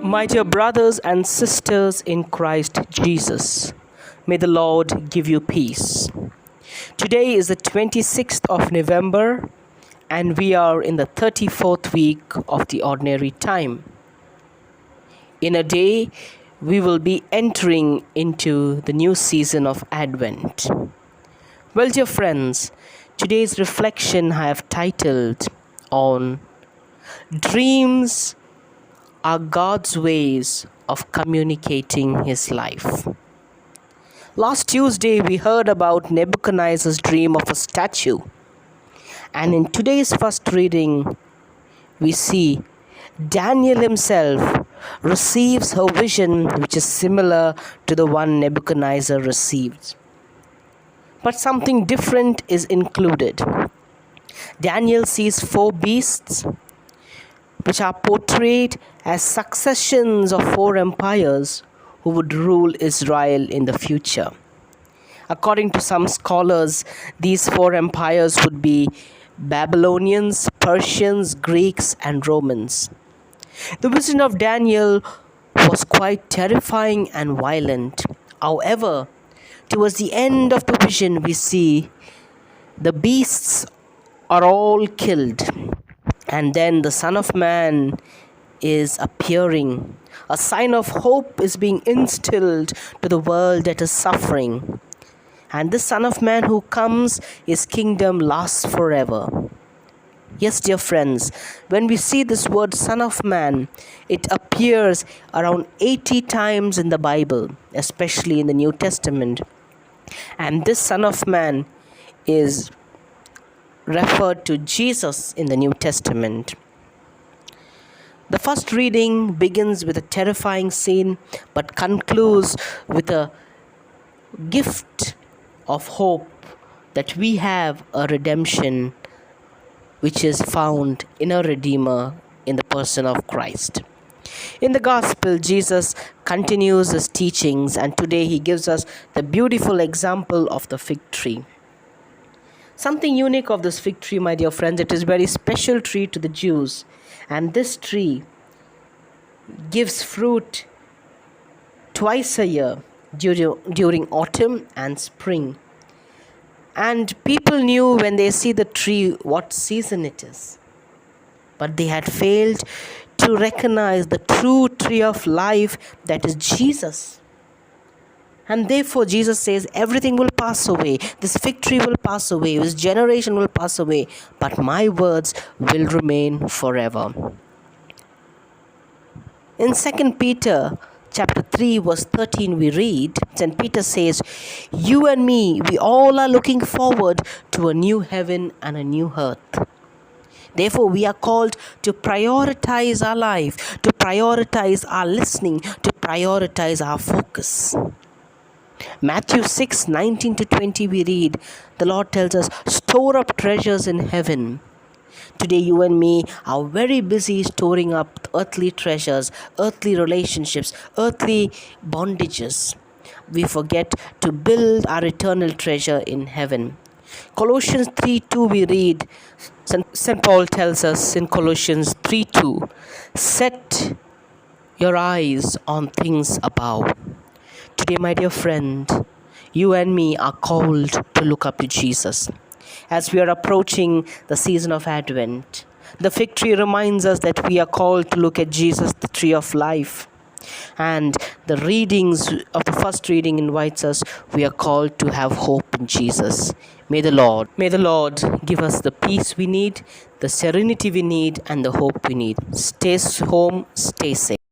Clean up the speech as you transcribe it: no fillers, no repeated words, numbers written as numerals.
My dear brothers and sisters in Christ Jesus, may the Lord give you peace. Today is the 26th of November, and we are in the 34th week of the ordinary time. In a day, we will be entering into the new season of Advent. Well, dear friends, today's reflection I have titled on Dreams are God's ways of communicating His life. Last Tuesday, we heard about Nebuchadnezzar's dream of a statue. And in today's first reading, we see Daniel himself receives a vision which is similar to the one Nebuchadnezzar received. But something different is included. Daniel sees 4 beasts which are portrayed as successions of 4 empires who would rule Israel in the future. According to some scholars, these 4 empires would be Babylonians, Persians, Greeks, and Romans. The vision of Daniel was quite terrifying and violent. However, towards the end of the vision, we see the beasts are all killed. And then the Son of Man is appearing. A sign of hope is being instilled to the world that is suffering. And this Son of Man who comes, his kingdom lasts forever. Yes, dear friends, when we see this word Son of Man, it appears around 80 times in the Bible, especially in the New Testament. And this Son of Man is referred to Jesus in the New Testament. The first reading begins with a terrifying scene but concludes with a gift of hope that we have a redemption which is found in a Redeemer in the person of Christ. In the Gospel, Jesus continues his teachings, and today he gives us the beautiful example of the fig tree. Something unique of this fig tree, my dear friends, it is a very special tree to the Jews. And this tree gives fruit twice a year during autumn and spring. And people knew when they see the tree what season it is. But they had failed to recognize the true tree of life, that is Jesus. And therefore Jesus says everything will pass away. This fig tree will pass away. This generation will pass away. But my words will remain forever. In 2 Peter chapter 3 verse 13 we read, St. Peter says, you and me, we all are looking forward to a new heaven and a new earth. Therefore, we are called to prioritize our life, to prioritize our listening, to prioritize our focus. Matthew 6:19-20 we read, the Lord tells us, store up treasures in heaven. Today you and me are very busy storing up earthly treasures, earthly relationships, earthly bondages. We forget to build our eternal treasure in heaven. Colossians 3:2 we read, St. Paul tells us in Colossians 3:2, set your eyes on things above. Today, my dear friend, you and me are called to look up to Jesus. As we are approaching the season of Advent, the fig tree reminds us that we are called to look at Jesus, the tree of life. And the readings of the first reading invites us, we are called to have hope in Jesus. May the Lord give us the peace we need, the serenity we need, and the hope we need. Stay home, stay safe.